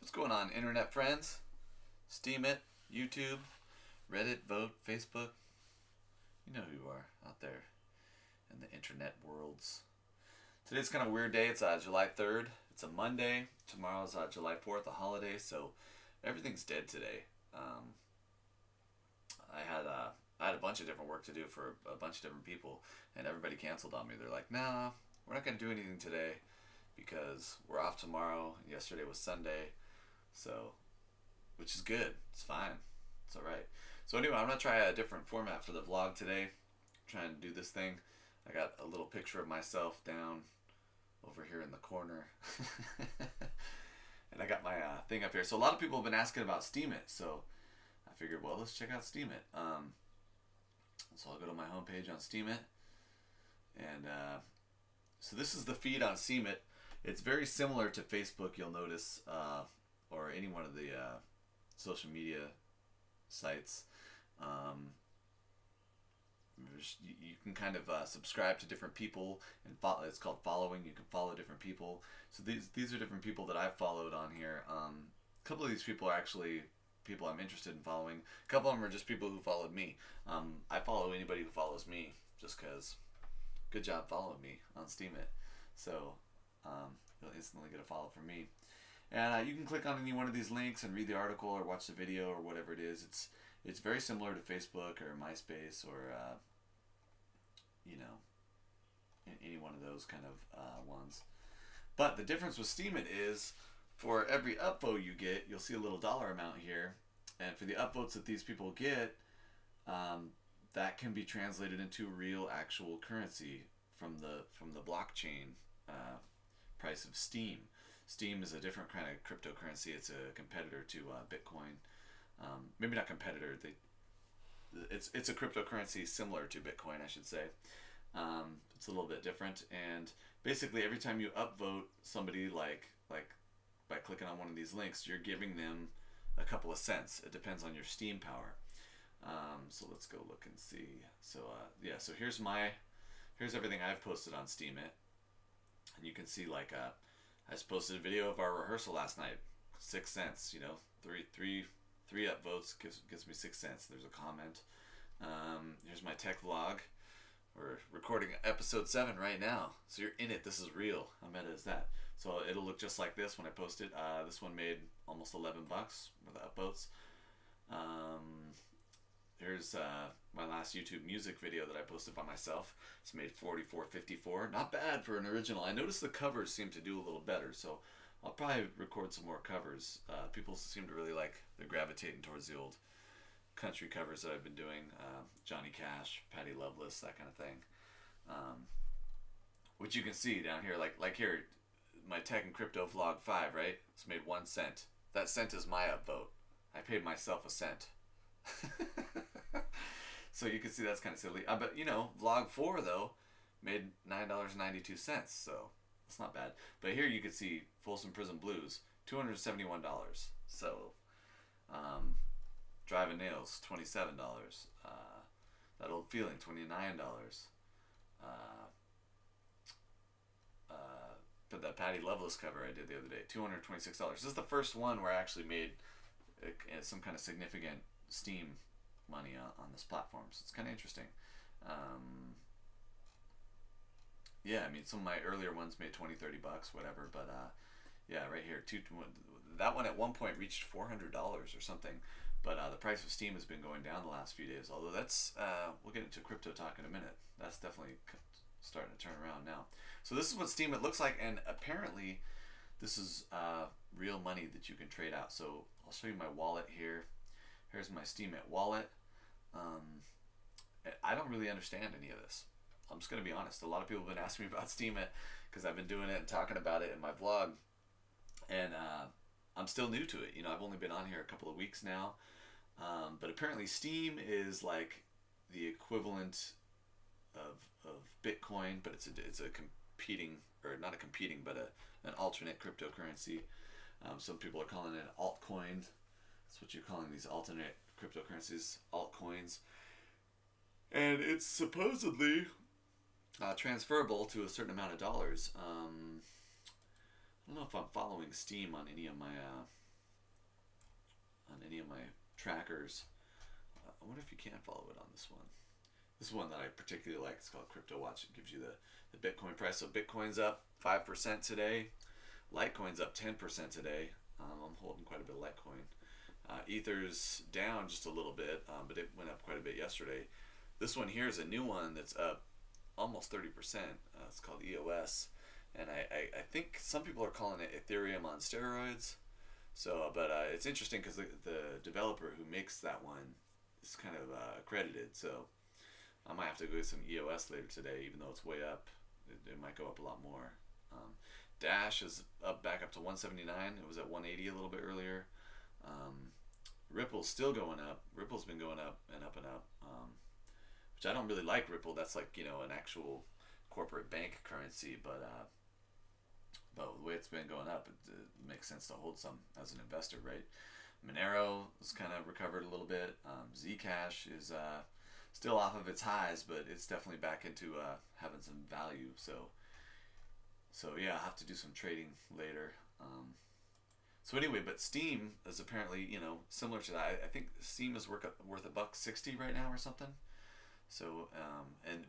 What's going on, internet friends? Steemit, YouTube, Reddit, Vote, Facebook. You know who you are out there in the internet worlds. Today's kind of a weird day. It's July 3rd. It's a Monday. Tomorrow's July 4th, a holiday, so everything's dead today. I had a bunch of different work to do for a bunch of different people, and everybody canceled on me. They're like, nah, we're not going to do anything today because we're off tomorrow. Yesterday was Sunday. So, which is good. It's fine. It's all right. So anyway, I'm going to try a different format for the vlog today. I'm trying to do this thing. I got a little picture of myself down over here in the corner. And I got my thing up here. So a lot of people have been asking about steemit. So I figured, well, let's check out steemit. So I'll go to my homepage on steemit. And so this is the feed on steemit. It's very similar to Facebook, you'll notice. Or any one of the social media sites. You can kind of subscribe to different people and follow. It's called following. You can follow different people. So these are different people that I've followed on here. A couple of these people are actually people I'm interested in following. A couple of them are just people who followed me. I follow anybody who follows me just because. Good job following me on Steemit. So you'll instantly get a follow from me. And you can click on any one of these links and read the article or watch the video or whatever it is. It's very similar to Facebook or MySpace or you know, any one of those kind of ones. But the difference with Steemit is for every upvote you get, you'll see a little dollar amount here, and for the upvotes that these people get, that can be translated into real actual currency from the blockchain price of Steem. Steem is a different kind of cryptocurrency. It's a competitor to Bitcoin. Maybe not competitor. It's a cryptocurrency similar to Bitcoin, I should say. It's a little bit different. And basically, every time you upvote somebody, like by clicking on one of these links, you're giving them a couple of cents. It depends on your Steem power. So let's go look and see. So yeah. So here's everything I've posted on Steemit, and you can see like I just posted a video of our rehearsal last night. 6 cents, you know, three upvotes gives me 6 cents. There's a comment. Here's my tech vlog. We're recording episode 7 right now, so you're in it. This is real. How meta is that? So it'll look just like this when I post it. This one made almost $11 with the upvotes. Here's my last YouTube music video that I posted by myself. It's made $44.54. Not bad for an original. I noticed the covers seem to do a little better, so I'll probably record some more covers. People seem to really like, they're gravitating towards the old country covers that I've been doing. Johnny Cash, Patti Loveless, that kind of thing. Which you can see down here, like here, my Tech and Crypto Vlog 5, right? It's made 1 cent. That cent is my upvote. I paid myself a cent. So you can see that's kind of silly. But you know, vlog 4 though made $9.92, so that's not bad. But here you can see Folsom Prison Blues, $271. So Driving Nails, $27. That Old Feeling, $29. But that Patti Loveless cover I did the other day, $226. This is the first one where I actually made some kind of significant Steem money on this platform, so it's kind of interesting. Yeah, I mean, some of my earlier ones made $20-30, whatever, but yeah, right here, that one at one point reached $400 or something, but the price of Steem has been going down the last few days, although that's, we'll get into crypto talk in a minute. That's definitely starting to turn around now. So this is what Steemit looks like, and apparently this is real money that you can trade out. So I'll show you my wallet here. Here's my Steemit wallet. I don't really understand any of this. I'm just going to be honest. A lot of people have been asking me about Steemit because I've been doing it and talking about it in my vlog. And I'm still new to it. You know, I've only been on here a couple of weeks now. But apparently Steem is like the equivalent of Bitcoin, but it's a competing, or not a competing, but an alternate cryptocurrency. Some people are calling it an altcoin. That's what you're calling these alternate cryptocurrencies, altcoins. And it's supposedly transferable to a certain amount of dollars. I don't know if I'm following Steem on any of my on any of my trackers. I wonder if you can follow it on this one. This is one that I particularly like. It's called Crypto Watch. It gives you the Bitcoin price. So Bitcoin's up 5% today. Litecoin's up 10% today. I'm holding quite a bit of Litecoin. Ether's down just a little bit, but it went up quite a bit yesterday. This one here is a new one that's up almost 30%. It's called EOS. And I think some people are calling it Ethereum on steroids. So, but it's interesting because the developer who makes that one is kind of accredited. So I might have to go get some EOS later today, even though it's way up. It might go up a lot more. Dash is back up to 179. It was at 180 a little bit earlier. Ripple's still going up. Ripple's been going up and up and up, which I don't really like Ripple. That's like, you know, an actual corporate bank currency, but the way it's been going up, it makes sense to hold some as an investor, right? Monero has kind of recovered a little bit. Zcash is still off of its highs, but it's definitely back into having some value. So yeah, I'll have to do some trading later. So anyway, but Steem is apparently, you know, similar to that. I think Steem is worth $1.60 right now or something. So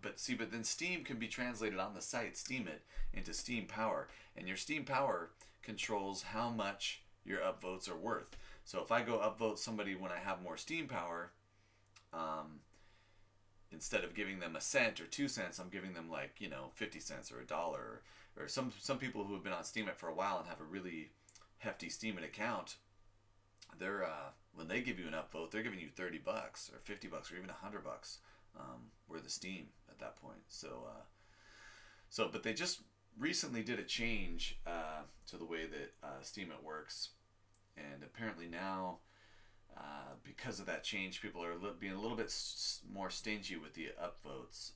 but then Steem can be translated on the site steemit into Steem Power, and your Steem Power controls how much your upvotes are worth. So if I go upvote somebody when I have more Steem Power, instead of giving them a cent or 2 cents, I'm giving them, like, you know, 50 cents or $1, or some people who have been on Steemit for a while and have a really hefty Steemit account, they're when they give you an upvote, they're giving you $30 or $50 or even $100 worth of Steem at that point. So but they just recently did a change to the way that Steemit works, and apparently now, because of that change, people are being a little bit more stingy with the upvotes.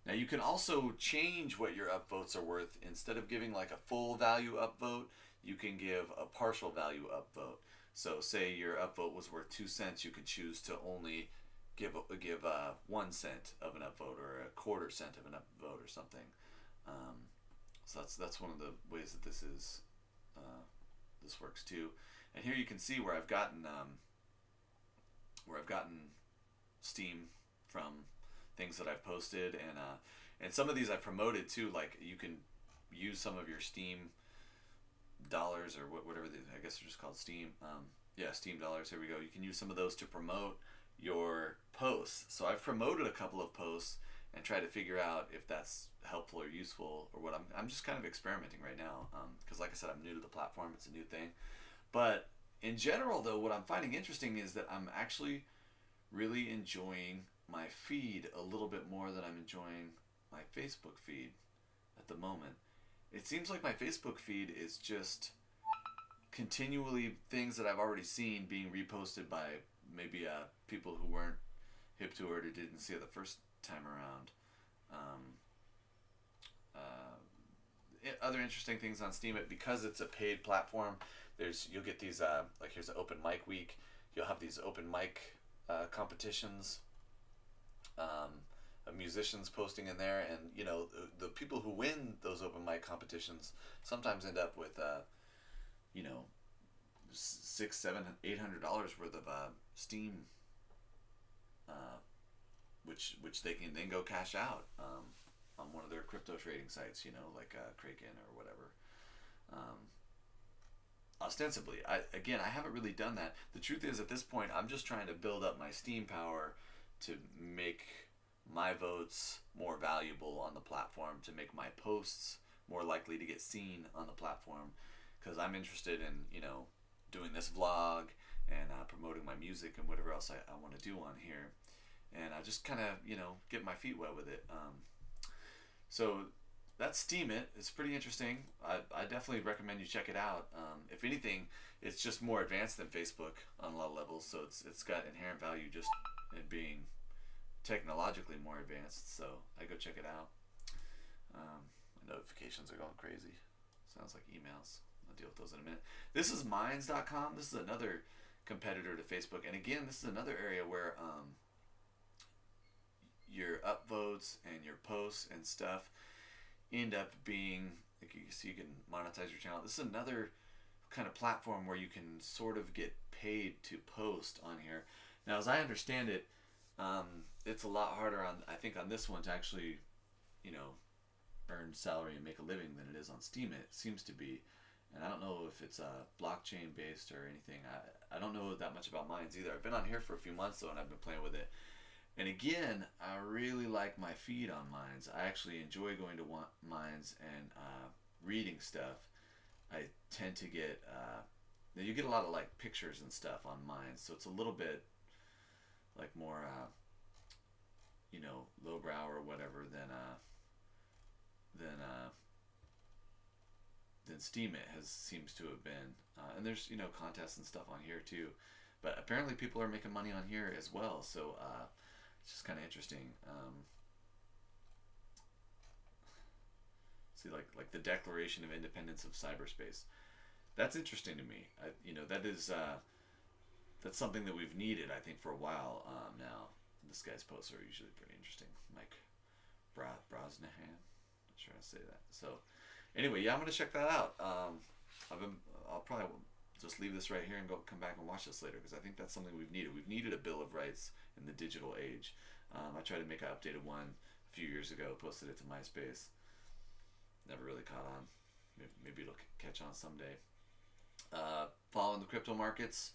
Now you can also change what your upvotes are worth. Instead of giving like a full value upvote, you can give a partial value upvote. So say your upvote was worth 2 cents, you could choose to only give 1 cent of an upvote, or a quarter cent of an upvote, or something. So that's one of the ways that this works too. And here you can see where I've gotten Steem from things that I've posted, and some of these I've promoted too. Like, you can use some of your Steem dollars, or whatever I guess they're just called Steem. Yeah, Steem dollars. Here we go. You can use some of those to promote your posts. So I've promoted a couple of posts and try to figure out if that's helpful or useful or what. I'm just kind of experimenting right now, because like I said, I'm new to the platform. It's a new thing. But in general, though, what I'm finding interesting is that I'm actually really enjoying my feed a little bit more than I'm enjoying my Facebook feed at the moment. It seems like my Facebook feed is just continually things that I've already seen being reposted by maybe people who weren't hip to it or didn't see it the first time around. Other interesting things on Steemit, because it's a paid platform, you'll get these like, here's an open mic week. You'll have these open mic competitions, of musicians posting in there, and you know, the people who win those open mic competitions sometimes end up with you know, $600, $700, $800 worth of Steem, which they can then go cash out on one of their crypto trading sites, you know, like Kraken or whatever. Ostensibly, I haven't really done that. The truth is, at this point, I'm just trying to build up my Steem Power to make my votes more valuable on the platform, to make my posts more likely to get seen on the platform, because I'm interested in, you know, doing this vlog and promoting my music and whatever else I want to do on here, and I just kind of, you know, get my feet wet with it. So that's Steemit. It's pretty interesting. I definitely recommend you check it out. If anything, it's just more advanced than Facebook on a lot of levels, so it's got inherent value just in being technologically more advanced. So I go check it out. My notifications are going crazy. Sounds like emails. I'll deal with those in a minute. This is Minds.com. This is another competitor to Facebook, and again, this is another area where your upvotes and your posts and stuff end up being, like, you can monetize your channel. This is another kind of platform where you can sort of get paid to post on here. Now, as I understand it, it's a lot harder on, I think, on this one to actually, you know, earn salary and make a living than it is on steemit. It seems to be. And I don't know if it's blockchain based or anything. I don't know that much about mines either. I've been on here for a few months though, and I've been playing with it. And again, I really like my feed on mines. I actually enjoy going to mines and reading stuff. I tend to get you get a lot of like pictures and stuff on mines, so it's a little bit like more you know, lowbrow or whatever than steemit seems to have been. And there's, you know, contests and stuff on here too, but apparently people are making money on here as well. So it's just kind of interesting. See, like the Declaration of Independence of Cyberspace. That's interesting to me. You know, that is that's something that we've needed, I think, for a while now. This guy's posts are usually pretty interesting. Mike Brosnahan. Not sure how to say that. So anyway, yeah, I'm gonna check that out. I'll probably just leave this right here and come back and watch this later, because I think that's something we've needed. We've needed a Bill of Rights in the digital age. I tried to make an updated one a few years ago, posted it to MySpace. Never really caught on. Maybe it'll catch on someday. Following the crypto markets.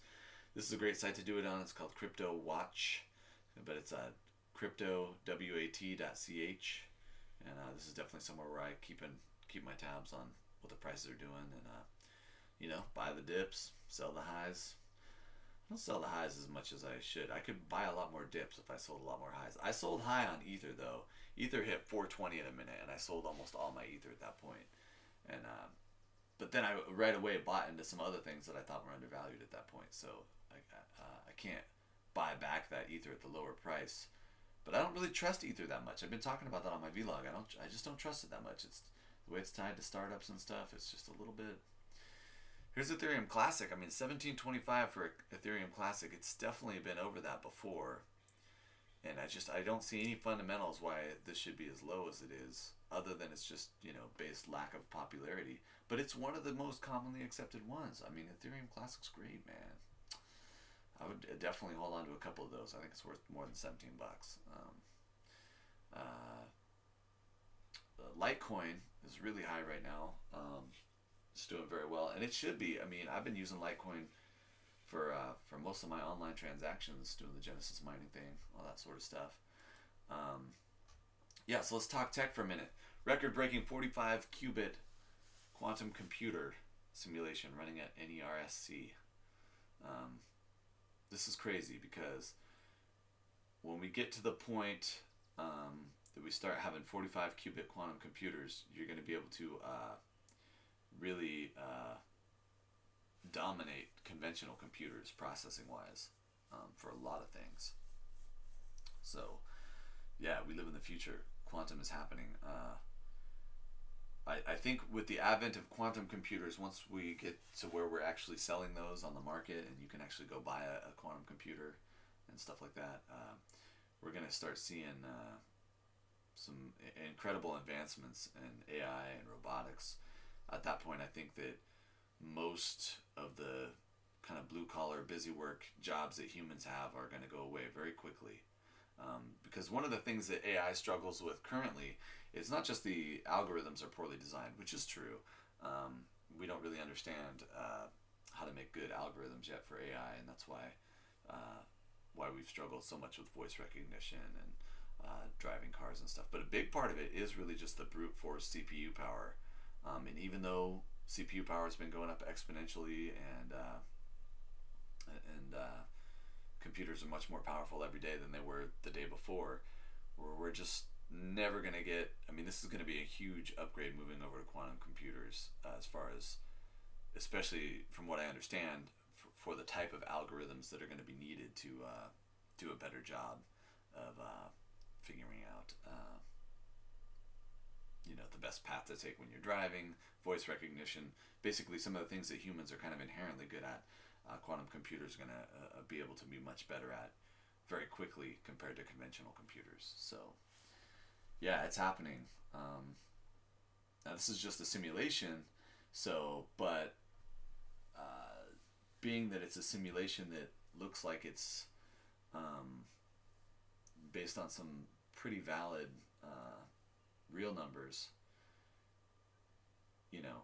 This is a great site to do it on. It's called Crypto Watch, but it's cryptowat.ch, and this is definitely somewhere where I keep my tabs on what the prices are doing, and you know, buy the dips, sell the highs. I don't sell the highs as much as I should. I could buy a lot more dips if I sold a lot more highs. I sold high on Ether though. Ether hit 420 in a minute, and I sold almost all my Ether at that point. And but then I right away bought into some other things that I thought were undervalued at that point. So I can't buy back that Ether at the lower price. But I don't really trust Ether that much. I've been talking about that on my vlog. I just don't trust it that much. It's the way it's tied to startups and stuff. It's just a little bit. Here's Ethereum Classic. I mean, 1725 for Ethereum Classic. It's definitely been over that before. And I don't see any fundamentals why this should be as low as it is, other than it's just, you know, based lack of popularity. But it's one of the most commonly accepted ones. I mean, Ethereum Classic's great, man. I would definitely hold on to a couple of those. I think it's worth more than 17 bucks. Litecoin is really high right now. It's doing very well, and it should be. I mean, I've been using Litecoin for most of my online transactions, doing the Genesis mining thing, all that sort of stuff. Yeah, so let's talk tech for a minute. Record-breaking 45 qubit quantum computer simulation running at NERSC. This is crazy, because when we get to the point that we start having 45 qubit quantum computers, you're going to be able to really dominate conventional computers processing wise for a lot of things. So yeah, we live in the future. Quantum is happening. I think with the advent of quantum computers, once we get to where we're actually selling those on the market and you can actually go buy a quantum computer and stuff like that, we're going to start seeing some incredible advancements in AI and robotics. At that point, I think that most of the kind of blue-collar, busy work jobs that humans have are going to go away very quickly. Because one of the things that AI struggles with currently is not just the algorithms are poorly designed, which is true. We don't really understand how to make good algorithms yet for AI, and that's why we've struggled so much with voice recognition and driving cars and stuff. But a big part of it is really just the brute force CPU power. And even though CPU power has been going up exponentially, and computers are much more powerful every day than they were the day before, we're just never going to get, I mean, this is going to be a huge upgrade moving over to quantum computers, as far as, especially from what I understand, for the type of algorithms that are going to be needed to do a better job of figuring out you know, the best path to take when you're driving, voice recognition, basically some of the things that humans are kind of inherently good at. Quantum computers are going to be able to be much better at very quickly compared to conventional computers. So yeah, it's happening. Now this is just a simulation, so, but being that it's a simulation that looks like it's based on some pretty valid real numbers, you know.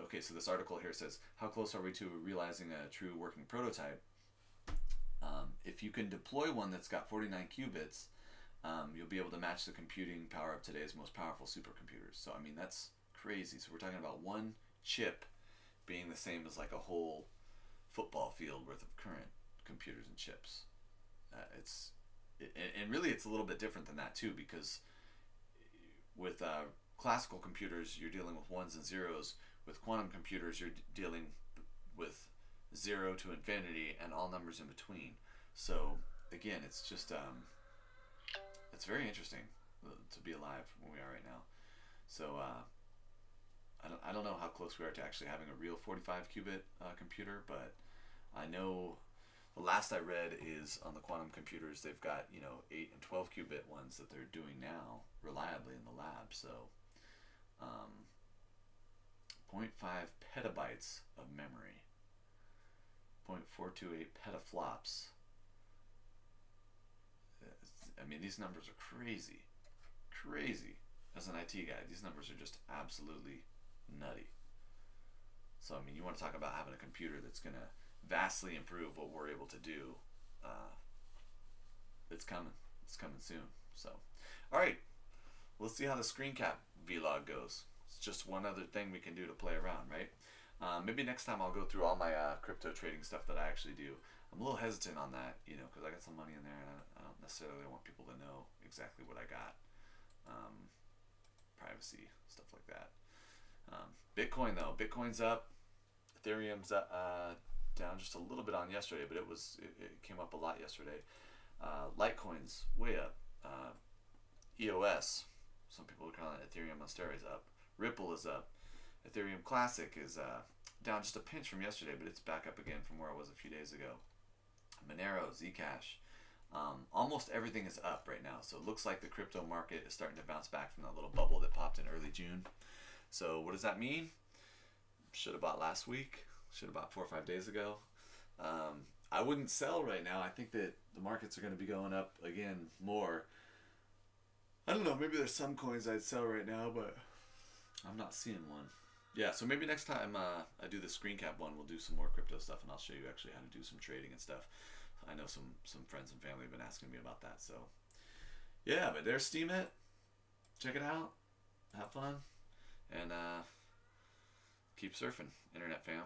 Okay, so this article here says, how close are we to realizing a true working prototype? If you can deploy one that's got 49 qubits, you'll be able to match the computing power of today's most powerful supercomputers. So, I mean, that's crazy. So we're talking about one chip being the same as like a whole football field worth of current computers and chips. And really it's a little bit different than that too, because with classical computers, you're dealing with ones and zeros. With quantum computers, you're dealing with 0 to infinity and all numbers in between. So again, it's just it's very interesting to be alive when we are right now. So I don't know how close we are to actually having a real 45 qubit computer, but I know the last I read is on the quantum computers, they've got, you know, 8 and 12 qubit ones that they're doing now reliably in the lab. So 0.5 petabytes of memory, 0.428 petaflops. I mean, these numbers are crazy. Crazy. As an IT guy, these numbers are just absolutely nutty. So, I mean, you want to talk about having a computer that's going to vastly improve what we're able to do. It's coming. It's coming soon. So, all right. Let's see how the screen cap vlog goes. It's just one other thing we can do to play around, right? Maybe next time I'll go through all my crypto trading stuff that I actually do. I'm a little hesitant on that, you know, because I got some money in there and I don't necessarily want people to know exactly what I got. Privacy, stuff like that. Bitcoin though, Bitcoin's up. Ethereum's down just a little bit on yesterday, but it came up a lot yesterday. Litecoin's way up. EOS, some people are calling it Ethereum on steroids, up. Ripple is up. Ethereum Classic is down just a pinch from yesterday, but it's back up again from where it was a few days ago. Monero, Zcash, almost everything is up right now. So it looks like the crypto market is starting to bounce back from that little bubble that popped in early June. So what does that mean? Should have bought last week. Should have bought 4 or 5 days ago. I wouldn't sell right now. I think that the markets are going to be going up again more. I don't know. Maybe there's some coins I'd sell right now, but I'm not seeing one. Yeah, so maybe next time I do the screen cap one, we'll do some more crypto stuff, and I'll show you actually how to do some trading and stuff. I know some friends and family have been asking me about that. So yeah, but there's steemit. Check it out. Have fun. And keep surfing, internet fam.